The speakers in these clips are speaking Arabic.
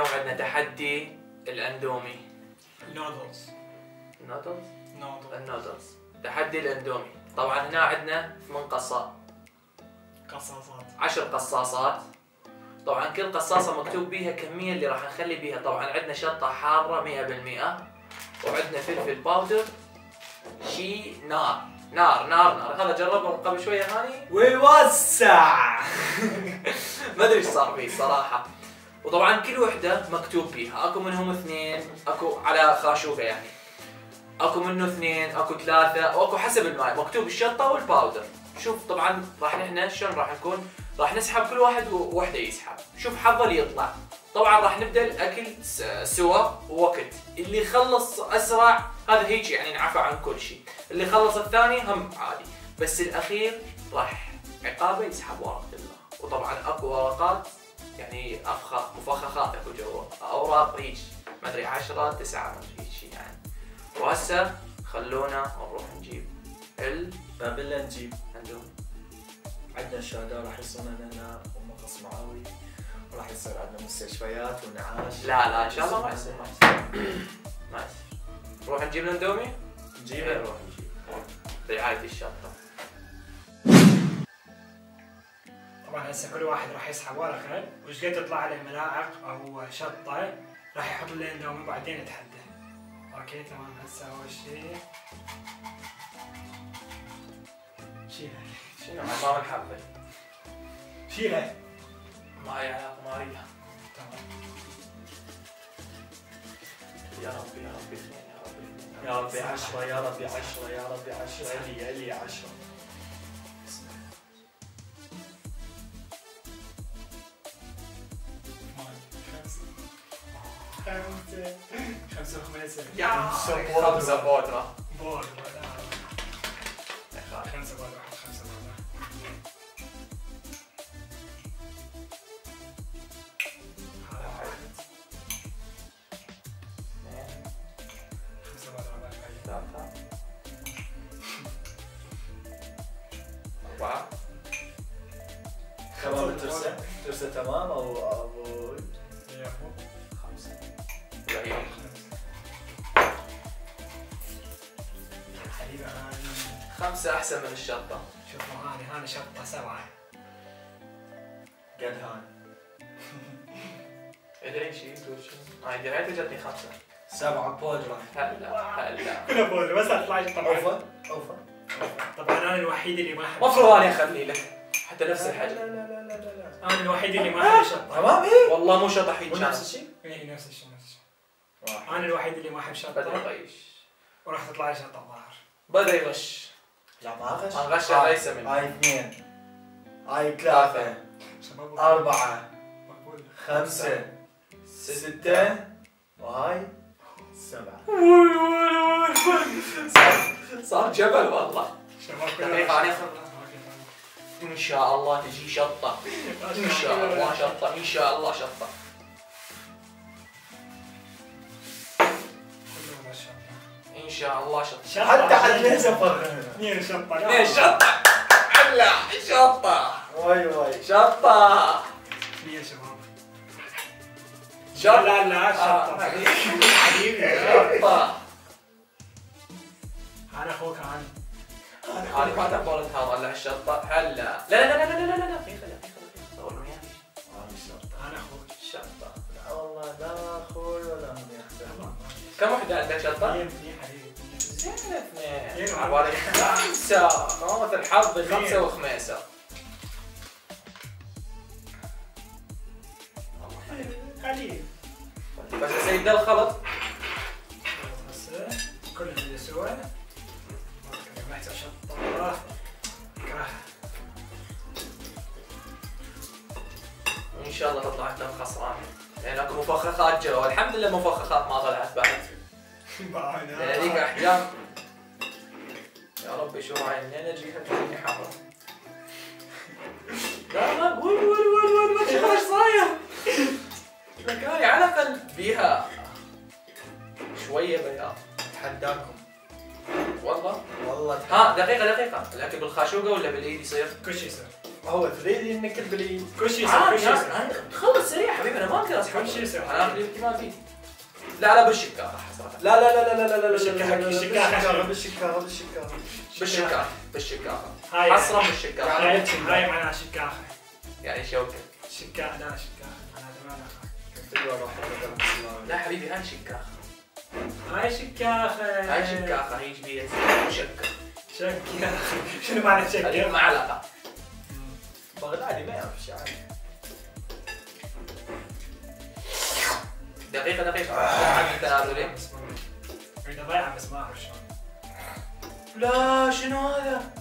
اليوم عندنا تحدي الاندومي. نودلز. النودلز. تحدي الاندومي. طبعا هنا عندنا 8 قصاصات. 10 قصاصات. طبعا كل قصاصة مكتوب بيها كمية اللي راح نخلي بيها. طبعا عندنا شطة حارة 100%، وعندنا فلفل باودر، شي نار. هذا جربه قبل شوية هاني ويوسع. ما ادري ايش صار فيه الصراحة. وطبعا كل وحدة مكتوب بيها، اكو منهم 2، اكو على خاشوقة يعني، اكو منه 2، اكو 3، واكو حسب الماي مكتوب الشطة والباودر. شوف طبعا نحن شلون راح نكون، راح نسحب كل واحد ووحده يسحب، شوف حظه اللي يطلع. طبعا راح نبدا الاكل سوا ووقت، اللي يخلص اسرع هذا هيك يعني نعفى عن كل شيء، اللي يخلص الثاني هم عادي، بس الاخير راح عقابه يسحب ورقه الله. وطبعا اكو ورقات يعني مفخخات اكو جوا، اوراق هيك ما ادري 10 9 ما ادري هيك شيء يعني. وهسه خلونا نروح نجيب قبل نجيب اندومي. عندنا الشهداء راح يصيرون لنا ومقص معاوي، وراح يصير عندنا مستشفيات ونعاش. لا ان شاء الله ما يصير ما يصير. نروح نجيب الاندومي؟ نجيبه. نروح نجيب رعاية الشطة. طبعا هسه كل واحد راح يسحب ورقه، وش قد تطلع عليه ملاعق او شطه راح يحط لنا اندومي وبعدين نتحدى. اوكي تمام. هسه اول شيء شيلها. شنو امام الحبة؟ شيلها. ما هي علاقة مالية. تمام. يا ربي يا ربي اثنين يا ربي اثنين يا ربي 10 يا ربي 10 يا ربي 10 الي 10. خمسة وخمسة. يا خمسة خمسة بودرة. بودرة. يا خالد. 5 بودرة. 5 بودرة. واحد. 5 بودرة بعد. 3 4 تمام. ترسه تمام او 5 العيون. حبيبي هاني. 5 احسن من الشطة. شوفوا هاني شطة 7. قد هاي ادري شيء تقول شنو؟ هاي درايتي جتني 5. 7 بودرة. هلا كلها بودرة بس هتطلع طبعا. اوفى. طبعا انا الوحيد اللي ما احب. المفروض اني اخلي لك حتى نفس الحجم. لا انا الوحيد اللي ما احب شطة. تمام. ايه والله مو شطح هيك ونفس الشيء. اي نفس الشيء. انا الوحيد اللي ما احب بدري شطة، يغش. وراح تطلع لي شطة الظاهر. بدري يغش. لا ما غش. غش الرئيسة مني. هاي 2 هاي 3 شباب 4 مقبول. 5 6 وهاي 7. صار جبل والله. شباب دقيقة أنا إن شاء الله تجي شطة. إن شاء الله شطة. إن شاء الله شطة. إن شاء الله شطة. حتى حد سفر. 2 شطة. 2 شطة. هلا شطة. واي شطة. 2 شباب. شطة. لا شطة. حبيبي شطة. انا اخوك هاني. هذه ما تقبل تهضر الشطة. هلا لا لا لا لا لا لا في خلق انا اخوك. شطة. لا والله لا اخوي ولا هم يحتاج. كم وحدة عندك شطة؟ 2 حبيبي. زين 2. اثنين. عبالي 5. مثل حظي 5 وخميسة. حبيبي. بس اسيد ده الخلط. هسه كل اللي سوى محتاج شطة. كراهة. ان شاء الله تطلع انت خسران، لان اكو مفخخات جوا. الحمد لله مفخخات ما طلعت بعد، لان هذيك احجام. يا ربي شو هاي منين اجيها تجيني حمرا. لا قول شوف ايش صاير. لك هاي على الاقل بيها شويه بياض. اتحداكم والله والله ها دقيقه الاكل بالخاشوقه ولا بالايد يصير؟ كل شيء يصير. هو تريد انك البليد. كل شيء يصير كل شيء يصير خلص سريع حبيبي انا ما اقدر اسحب كل شيء يصير. انا اخذ احتمال فيني. لا بالشكاخه حسرة. لا لا لا لا لا لا بالشكاخة. بالشكاخة بالشكاخة بالشكاخه هاي حصرا بالشكاخه. هاي معناها شكاخة. يعني شوكه. شكاخة لا شكاخة معناها لا حبيبي هاي شكاخه. هاي شكاخة. هاي شكاخه هي جبيه مشكه. شكاخة. شنو معنى شكاخة؟ معلقه. بغدادي ما يعرف شيء عنه. دقيقه عن التنازلي. اريد اضيعها بس ما اعرف شلون. لا شنو هذا؟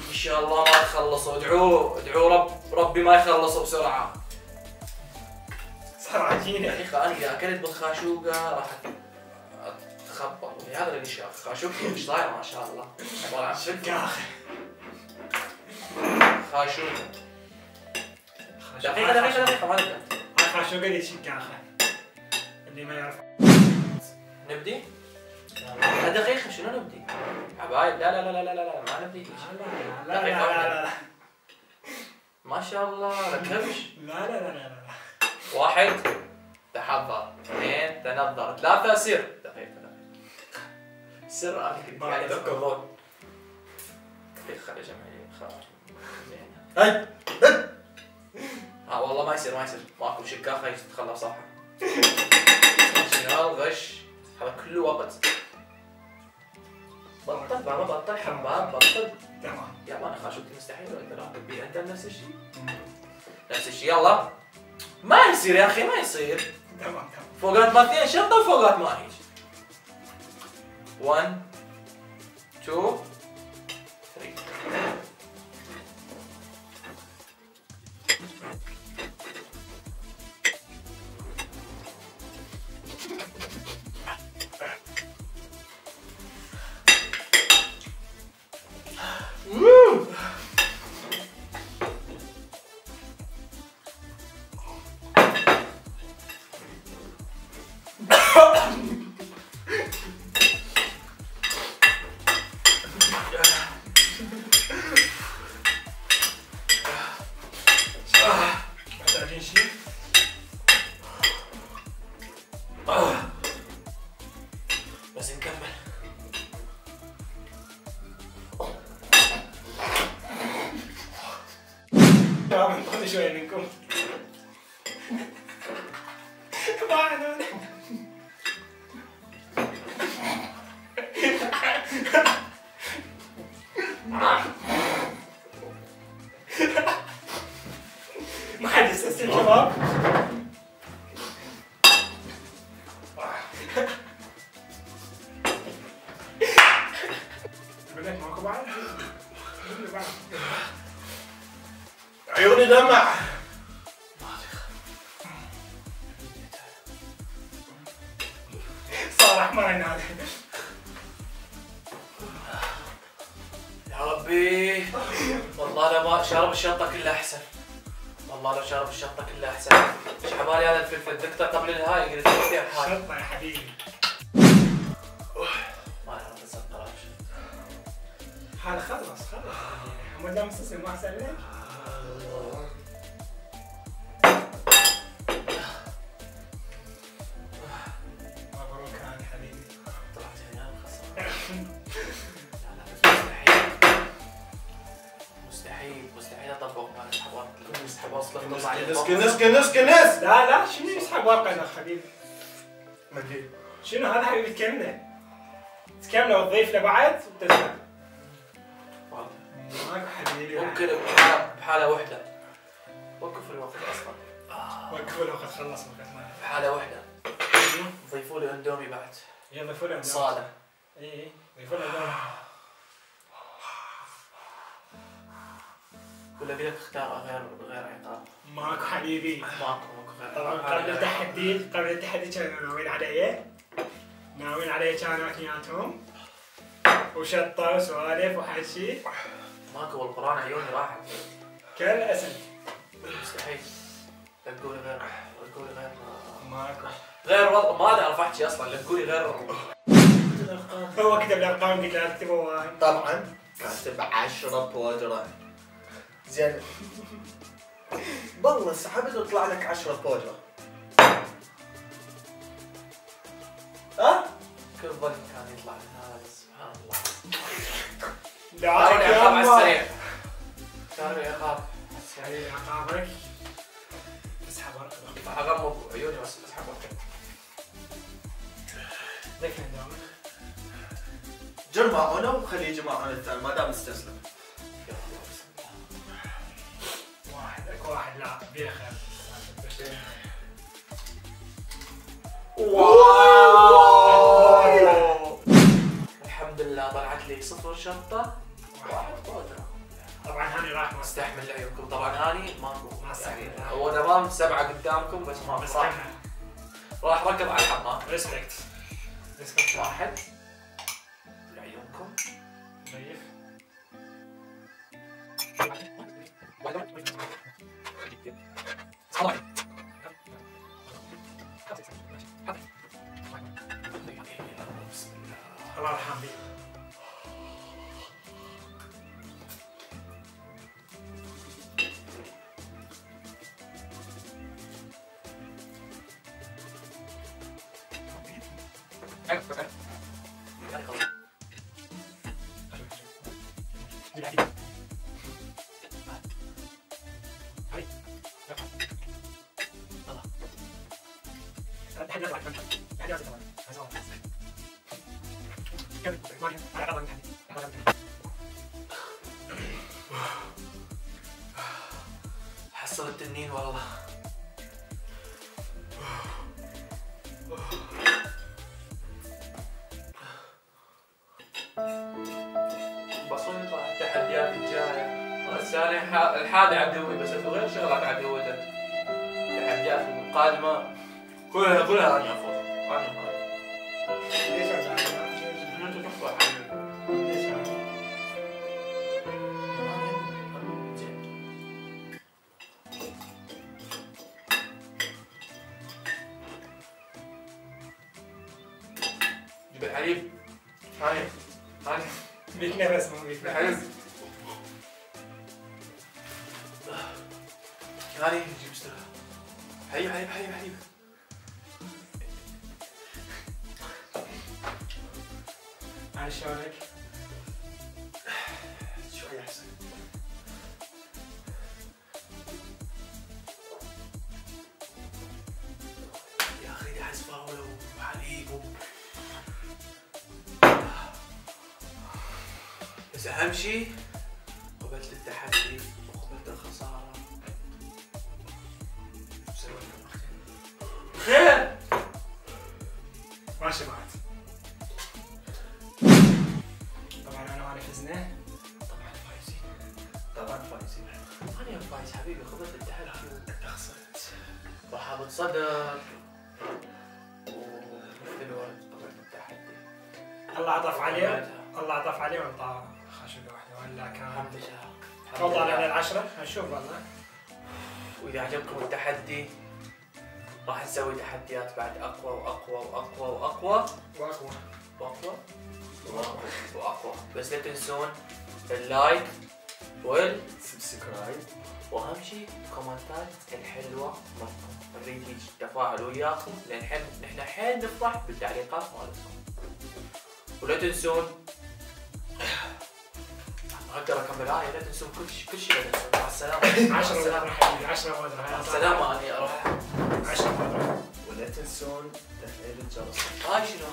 ان شاء الله ما يخلصوا. ادعوا ربي ما يخلصوا بسرعه. صار عجينة. دقيقة انا اذا اكلت بالخاشوقة راح اتخبط. هذا اللي خاشوقتي مش طايرة ما شاء الله. عبارة عن شكاخة. خاشوقة. دقيقة ما نبدأ. هاي خاشوقة دي شكاخة. اللي ما يعرف. نبدي؟ دقيقة شنو نبدي؟ حبايب لا ما نبدي. لا ما شاء الله كبش. لا 1 تحضر 2 تنظر 3 سر. دقيقة سر انا كنت يعني ذكر دقيقة خلي جمعي هاي والله ما يصير ماكو شكاخة يتخلى صح. شنو غش هذا كله وقت. بطل حباب بطل. تمام. يا ما انا خاشوقتي مستحيل اقدر اخذ بيه. انت نفس الشيء يلا. ما يصير يا اخي ما يصير. تمام فوقات ما 2 شرطة وفوقات ما هيج. 1 2 3 محتاجين شيء؟ بس نكمل. تمام انطوني شوية منكم. ما حد يستسلم شباب. البنات معكم بعد؟ عيوني دمع. صار احمر هذا. يا ربي والله لو ما شارب الشطة كلها احسن. والله لو شارب الشطة كلها احسن. ايش حبالي هذا الفلفل ذقته قبل الهاي قلت له هاي. شطة يا حبيبي. ما اعرف اتذكر هذا خلص محمد لا مستسلم ما احسن لك. مبروك هذا حبيبي. طلعت هنا خسارة. مستحيل اطبق مع الحوار. يسحب اصلا نسكن لا شنو يسحب ورقة يا حبيبي؟ منديل. شنو هذا حبيبي تكمله وتضيف له بعد وتسحب. ماكو حبيبي. ممكن بحالة واحدة. وقف الوقت اصلا. وقفوا له وقت خلص وقت ما. بحالة واحدة. ضيفوا لي اندومي بعد. يضيفوا له صالة. اي ضيفوا له. ولا بيلك اختار غير عقاب. ماكو حبيبي. ماكو غير طبعا عقاب. قبل التحدي كانوا ناويين علي كانوا اثنيناتهم وشطه وسوالف وحشي. ماكو والقرآن عيوني راحت. كان الاسد. مستحيل. لا تقولي غير ماكو. غير وضع ما ادري اعرف احكي اصلا. لا تقولي غير هو كتب الارقام قلت له اكتبوا واحد. طبعا كاتب 10 بودرة. زين والله سحبت وطلع لك 10 بودرة. ها؟ كل ظن كان يطلع من هذا سبحان الله. دعاك يا يا عقاب على الله. السريع. شاري يا عقاب. يعني عقابك. اسحب ورقة. اغمض عيوني بس اسحب ورقة. ليك نداوم. جمعونا وخليه يجمعون الثاني ما دام استسلم. يا الله بسم الله. اكو واحد لاعب بيخر. واو. الحمد لله طلعت لي 0 شطة 1 بودرة. طبعا هاني راح استحمل عيونكم طبعا هاني ماكو ما استحمل. هو تمام 7 قدامكم بس ما بس راح ركض على الحمام. ريسبكت. 1 لعيونكم. ضيف. الله يرحم بي. حصل التنين والله. بصير يطلع التحديات الجاية. الثاني الحادي عدوي بس اكو غير شغلات عدوته. التحديات القادمة كلها انا افوز. انا هاي. ليش عزعل؟ انتوا تحفوا يا حبيبي. ليش عزعل؟ جيب الحليب. هاني هاني بيك نفس مو بيك الحليب. نفس. هاني جيب اشتغل. حليب حليب حليب حليب. هاي شلونك؟ شوي احسن. يا اخي احس فاولة وحليب بس اهم شيء قبلت التحدي وقبلت الخسارة. خير ما شبعت. طبعا انا وهاني فزنا. طبعا فايزين. طبعا فايزين. انا فايز حبيبي قبلت التحدي انت خسرت. وحابط صدر ومثل الوقت قبلت التحدي. الله عطف عليه. بعدها. الله عطف عليه وانطى خشبة واحدة ولا كان. الحمد لله. توضع على العشرة. هنشوف والله. وإذا عجبكم التحدي راح نسوي تحديات بعد أقوى وأقوى وأقوى وأقوى واقوى. وأقوى وأقوى وأقوى. بس لا تنسون اللايك سبسكرايب. وأهم شيء كومنتات الحلوة مالكم. نريد هيك تفاعل وياكم لأن نحن حيل نفرح بالتعليقات مالتكم. ولا تنسون اقدر اكمل لا تنسون كل شيء لا تنسون. مع السلامة. 10 بودرة حبيبي 10 بودرة. مع السلامة. أنا أروح. 10 بودرة. ولا تنسون تفعيل الجرس. هاي شنو؟